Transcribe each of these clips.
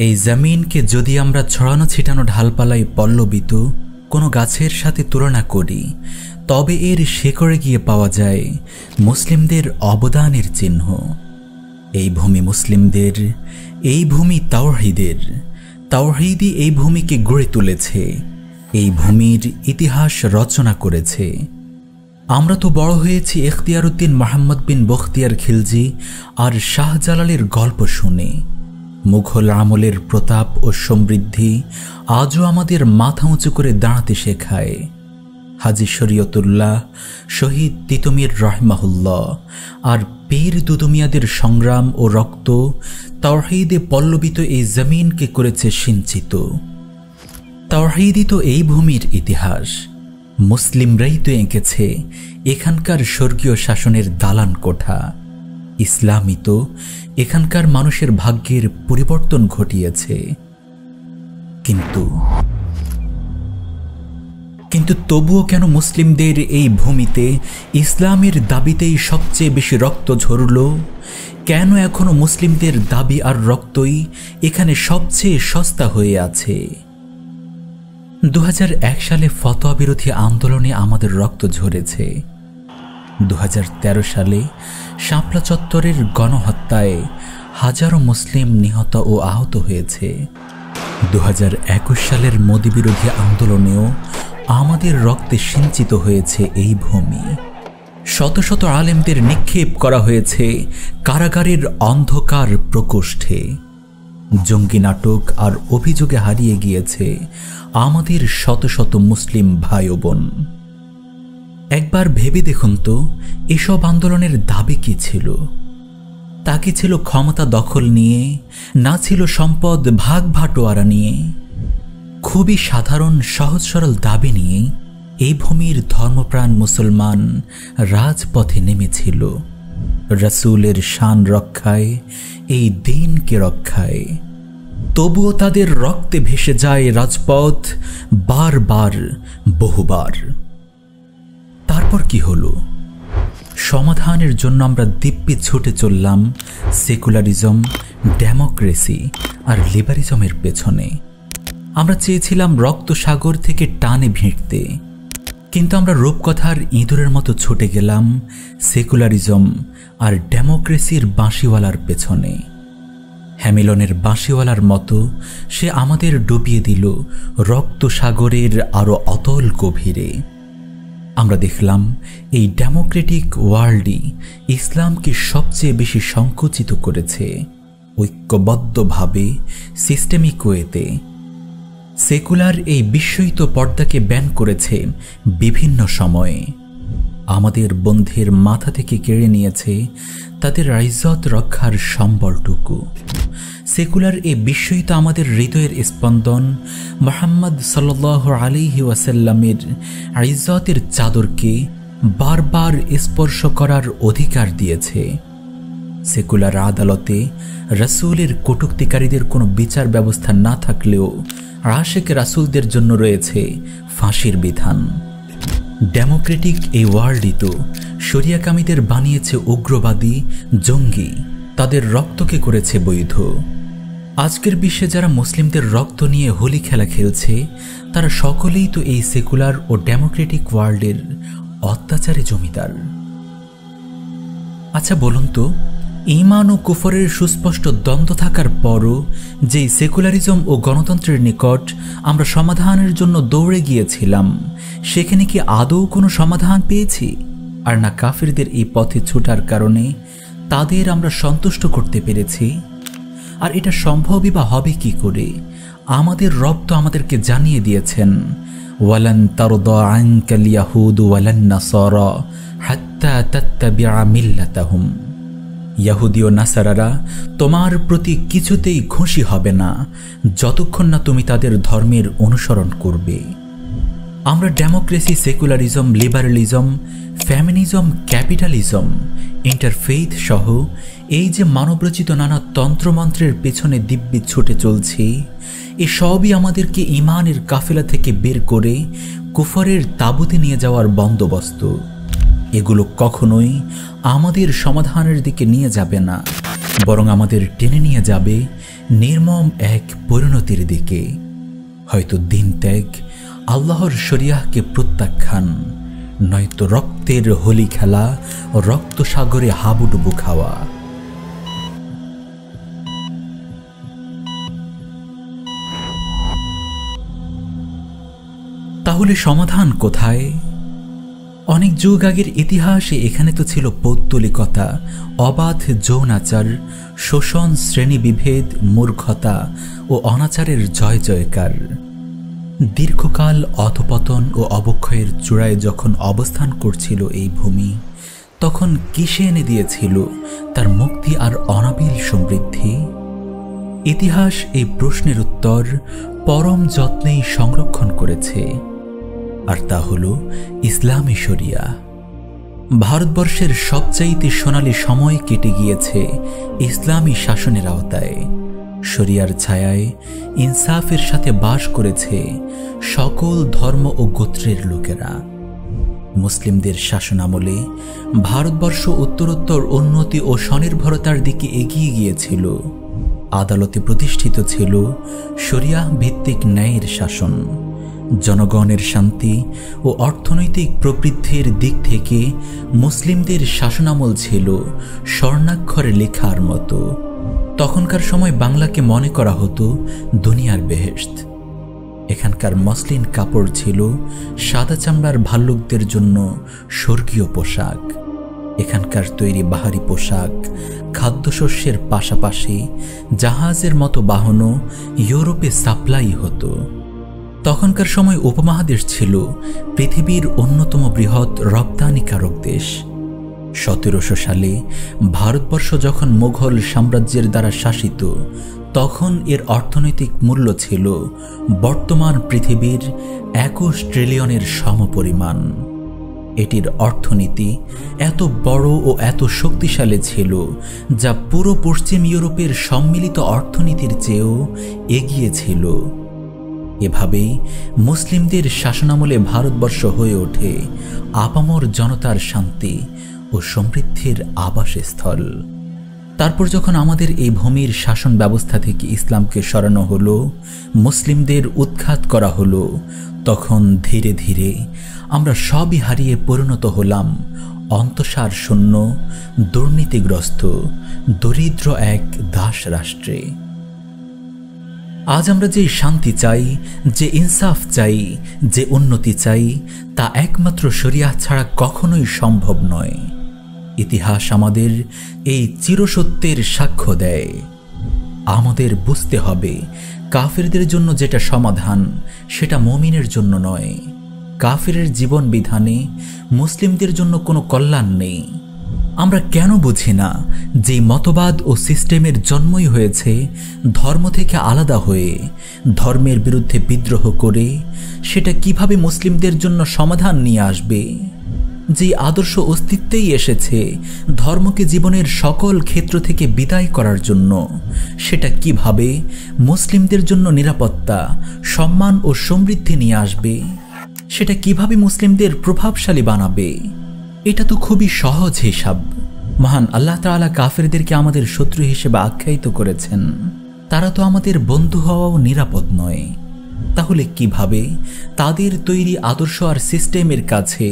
এই জমিনকে যদি আমরা ছড়ানো ছিটানো ঢালপালায় পল্লবিত কোনো গাছের সাথে তুলনা করি, তবে এর শেকড়ে গিয়ে পাওয়া যায় মুসলিমদের অবদানের চিহ্ন। এই ভূমি মুসলিমদের, এই ভূমি তাওহীদের। তাওহীদই এই ভূমিকে গড়ে তুলেছে, এই ভূমির ইতিহাস রচনা করেছে। আমরা তো বড় হয়েছি ইখতিয়ারউদ্দিন মোহাম্মদ বিন বখতিয়ার খিলজি আর শাহজালালের গল্প শুনে। মুঘল আমলের প্রতাপ ও সমৃদ্ধি আজও আমাদের মাথা উঁচু করে দাঁড়াতে শেখায়। হাজী শরীয়তুল্লাহ, শহীদ তিতুমীর রাহমাহুল্লাহ আর পীর দুদুমিয়াদের সংগ্রাম ও রক্ত তাওহীদে পল্লবিত এই জমিনকে করেছে সিঞ্চিত। তাওহীদই তো এই ভূমির ইতিহাস। মুসলিমরাই তো এঁকেছে এখানকার স্বর্গীয় শাসনের দালান কোঠা। ইসলামই তো এখানকার মানুষের ভাগ্যের পরিবর্তন ঘটিয়েছে। কিন্তু তবুও কেন মুসলিমদের এই ভূমিতে ইসলামের দাবিতেই সবচেয়ে বেশি রক্ত ঝরল? কেন এখনো মুসলিমদের দাবি আর রক্তই এখানে সবচেয়ে সস্তা হয়ে আছে? 2001 সালে ফতোয়া বিরোধী আন্দোলনে আমাদের রক্ত ঝরেছে। 2013 সালে শাপলা চত্বরের গণহত্যায় হাজারো মুসলিম নিহত ও আহত হয়েছে। 2021 সালের মোদি বিরোধী আন্দোলনেও আমাদের রক্তে সিঞ্চিত হয়েছে এই ভূমি। শত শত আলেমদের নিক্ষেপ করা হয়েছে কারাগারের অন্ধকার প্রকোষ্ঠে। জঙ্গি নাটক আর অভিযোগে হারিয়ে গিয়েছে আমাদের শত শত মুসলিম ভাই ও বোন। একবার ভেবে দেখুন তো, এসব আন্দোলনের দাবি কি ছিল? তা কি ছিল ক্ষমতা দখল নিয়ে, না ছিল সম্পদ ভাগ ভাটোয়ারা নিয়ে? খুবই সাধারণ সহজ সরল দাবি নিয়ে এই ভূমির ধর্মপ্রাণ মুসলমান রাজপথে নেমেছিল, রাসূলের শান রক্ষায়, এই দ্বীনকে রক্ষায়। তবুও তাদের রক্তে ভেসে যায় রাজপথ বারবার, বহুবার। তারপর কি হলো? সমাধানের জন্য আমরা দিব্যি ছুটে চললাম সেকুলারিজম, ডেমোক্রেসি আর লিবারিজমের পেছনে। আমরা চেয়েছিলাম রক্তসাগর থেকে টানে ভিড়তে, কিন্তু আমরা রূপকথার ইঁদুরের মতো ছুটে গেলাম সেকুলারিজম আর ডেমোক্রেসির বাঁশিওয়ালার পেছনে। হ্যামিলনের বাঁশিওয়ালার মতো সে আমাদের ডুবিয়ে দিল রক্তসাগরের আরো অতল গভীরে। আমরা দেখলাম এই ডেমোক্রেটিক ওয়ার্ল্ডই ইসলামকে সবচেয়ে বেশি সংকুচিত করেছে, ঐক্যবদ্ধভাবে, সিস্টেমিক ওয়েতে। সেকুলার এই বিস্ময়িত পর্দাকে ব্যান করেছে বিভিন্ন সময়ে। আমাদের বন্ধের মাথা থেকে কেড়ে নিয়েছে তাদের ইজ্জত রক্ষার সম্বলটুকু। সেকুলার এই বিস্ময়িত আমাদের হৃদয়ের স্পন্দন মুহাম্মদ সাল্লাল্লাহু আলাইহি ওয়াসাল্লামের ইজ্জতের চাদরকে বারবার স্পর্শ করার অধিকার দিয়েছে। সেকুলার আদালতে রাসূলের কটূক্তিকারীদের কোনো বিচার ব্যবস্থা না থাকলেও আশিক রাসূলদের জন্য রয়েছে ফাঁসির বিধান। ডেমোক্রেটিক এই ওয়ার্ল্ডই তো শরিয়াকামীদের বানিয়েছে উগ্রবাদী, জঙ্গি, তাদের রক্তকে করেছে বৈধ। আজকের বিশ্বে যারা মুসলিমদের রক্ত নিয়ে হোলি খেলা খেলছে, তারা সকলেই তো এই সেকুলার ও ডেমোক্রেটিক ওয়ার্ল্ডের অত্যাচারে জমিদার। আচ্ছা বলুন তো, ঈমান ও কুফরের সুস্পষ্ট দ্বন্দ্ব থাকার পরও যেই সেকুলারিজম ও গণতন্ত্রের নিকট আমরা সমাধানের জন্য দৌড়ে গিয়েছিলাম, সেখানে কি আদৌ কোনো সমাধান পেয়েছি? আর না কাফিরদের এই পথে ছুটার কারণে তাদের আমরা সন্তুষ্ট করতে পেরেছি? আর এটা সম্ভবই বা হবে কি করে? আমাদের রব তো আমাদেরকে জানিয়ে দিয়েছেন, ওয়ালান তারদা আনকাল ইয়াহুদ ওয়ালান নাসারা হাত্তা তাত্তাবিআ মিল্লাতাহুম। ইহুদি ও নাসারারা তোমার প্রতি কিছুতেই খুশি হবে না যতক্ষণ না তুমি তাদের ধর্মের অনুসরণ করবে। আমরা democracy, secularism, liberalism, feminism, capitalism, interfaith সহ এই যে মানবরচিত নানা তন্ত্রমন্ত্রের পেছনে দিব্যি ছুটে চলছি, এসবই আমাদেরকে ঈমানের কাফেলা থেকে বের করে কুফরের তাঁবুতে নিয়ে যাওয়ার বন্দোবস্ত। এগুলো কখনোই আমাদের সমাধানের দিকে নিয়ে যাবে না, বরং আমাদের টেনে নিয়ে যাবে নির্মম এক পরিণতির দিকে। হয়তো দিন ত্যাগ, আল্লাহর শরিয়াহকে প্রত্যাখ্যান, নয়তো রক্তের হোলি খেলা ও রক্ত সাগরে হাবুডুবু খাওয়া। তাহলে সমাধান কোথায়? অনেক যুগ আগের ইতিহাসে এখানে তো ছিল পৌত্তলিকতা, অবাধ যৌনাচার, শোষণ, শ্রেণীবিভেদ, মূর্খতা ও অনাচারের জয় জয়কার। দীর্ঘকাল অধপতন ও অবক্ষয়ের চূড়ায় যখন অবস্থান করছিল এই ভূমি, তখন কিসে এনে দিয়েছিল তার মুক্তি আর অনাবিল সমৃদ্ধি? ইতিহাস এই প্রশ্নের উত্তর পরম যত্নেই সংরক্ষণ করেছে, আর তা হল ইসলামী শরিয়া। ভারতবর্ষের সবচাইতে সোনালী সময় কেটে গিয়েছে ইসলামী শাসনের আওতায়। শরিয়ার ছায়ায় ইনসাফের সাথে বাস করেছে সকল ধর্ম ও গোত্রের লোকেরা। মুসলিমদের শাসনামলে ভারতবর্ষ উত্তরোত্তর উন্নতি ও স্বনির্ভরতার দিকে এগিয়ে গিয়েছিল। আদালতে প্রতিষ্ঠিত ছিল শরিয়াহ ভিত্তিক ন্যায়ের শাসন। জনগণের শান্তি ও অর্থনৈতিক প্রবৃদ্ধির দিক থেকে মুসলিমদের শাসনামল ছিল স্বর্ণাক্ষরে লেখার মতো। তখনকার সময় বাংলাকে মনে করা হতো দুনিয়ার বেহেশত। এখানকার মসলিন কাপড় ছিল সাদা চামড়ার ভাল্লুকদের জন্য স্বর্গীয় পোশাক। এখানকার তৈরি বাহারি পোশাক, খাদ্যশস্যের পাশাপাশি জাহাজের মতো বাহনও ইউরোপে সাপ্লাই হতো। তখনকার সময় উপমহাদেশ ছিল পৃথিবীর অন্যতম বৃহৎ রপ্তানিকারক দেশ। 1700 সালে ভারতবর্ষ যখন মুঘল সাম্রাজ্যের দ্বারা শাসিত, তখন এর অর্থনৈতিক মূল্য ছিল বর্তমান পৃথিবীর 21 ট্রিলিয়নের সমপরিমাণ। এটির অর্থনীতি এত বড় ও এত শক্তিশালী ছিল যা পুরো পশ্চিম ইউরোপের সম্মিলিত অর্থনীতির চেয়েও এগিয়ে ছিল। এভাবেই মুসলিমদের শাসনামলে ভারতবর্ষ হয়ে ওঠে আপামর জনতার শান্তি ও সমৃদ্ধির আবাসস্থল। তারপর যখন আমাদের এই ভূমির শাসন ব্যবস্থা থেকে ইসলামকে সরানো হলো, মুসলিমদের উৎখাত করা হলো, তখন ধীরে ধীরে আমরা সবই হারিয়ে পরিণত হলাম অন্তঃসার শূন্য, দুর্নীতিগ্রস্ত, দরিদ্র এক দাস রাষ্ট্রে। আজ আমরা যে শান্তি চাই, যে ইনসাফ চাই, যে উন্নতি চাই, তা একমাত্র শরিয়াহ ছাড়া কখনোই সম্ভব নয়। ইতিহাস আমাদের এই চিরসত্যের সাক্ষ্য দেয়। আমাদের বুঝতে হবে, কাফেরদের জন্য যেটা সমাধান, সেটা মুমিনের জন্য নয়। কাফেরের জীবন বিধানে মুসলিমদের জন্য কোনো কল্যাণ নেই। আমরা কেন বুঝি না যে মতবাদ ও সিস্টেমের জন্মই হয়েছে ধর্ম থেকে আলাদা হয়ে, ধর্মের বিরুদ্ধে বিদ্রোহ করে সেটা কিভাবে মুসলিমদের জন্য সমাধান নিয়ে আসবে? যে আদর্শ অস্তিত্বেই এসেছে ধর্মকে জীবনের সকল ক্ষেত্র থেকে বিদায় করার জন্য, সেটা কিভাবে মুসলিমদের জন্য নিরাপত্তা, সম্মান ও সমৃদ্ধি নিয়ে আসবে? সেটা কিভাবে মুসলিমদের প্রভাবশালী বানাবে? এটা তো খুবই সহজ হিসাব। মহান আল্লাহ তাআলা কাফেরদেরকে আমাদের শত্রু হিসেবে আখ্যায়িত করেছেন। তারা তো আমাদের বন্ধু হওয়াও নিরাপদ নয়। তাহলে কিভাবে তাদের তৈরি আদর্শ আর সিস্টেমের কাছে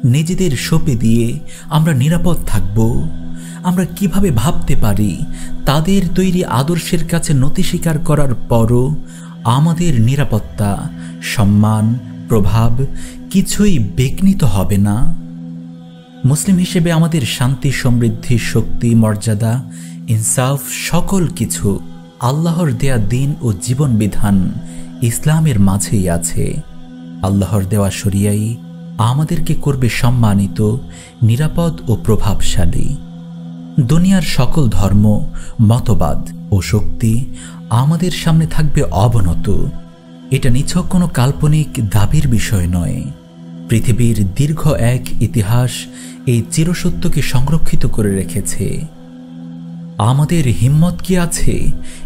নিজেদের সঁপে দিয়ে আমরা নিরাপদ থাকব? আমরা কিভাবে ভাবতে পারি তাদের তৈরি আদর্শের কাছে নতি স্বীকার করার পরও আমাদের নিরাপত্তা, সম্মান, প্রভাব কিছুই বিঘ্নিত হবে না? মুসলিম হিসেবে আমাদের শান্তি, সমৃদ্ধি, শক্তি, মর্যাদা, ইনসাফ সকল কিছু আল্লাহর দেয়া দিন ও জীবন বিধান ইসলামের মাঝেই আছে। আল্লাহর দেওয়া শরিয়াই আমাদেরকে করবে সম্মানিত, নিরাপদ ও প্রভাবশালী। দুনিয়ার সকল ধর্ম, মতবাদ ও শক্তি আমাদের সামনে থাকবে অবনত। এটা নিছক কোনো কাল্পনিক দাবির বিষয় নয়। পৃথিবীর দীর্ঘ এক ইতিহাস এই চিরসত্যকে সংরক্ষিত করে রেখেছে। আমাদের হিম্মত কি আছে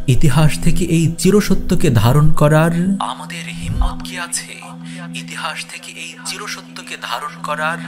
ইতিহাস থেকে এই চিরসত্যকে ধারণ করার? আমাদের হিম্মত কি আছে ইতিহাস থেকে এই চিরসত্যকে ধারণ করার?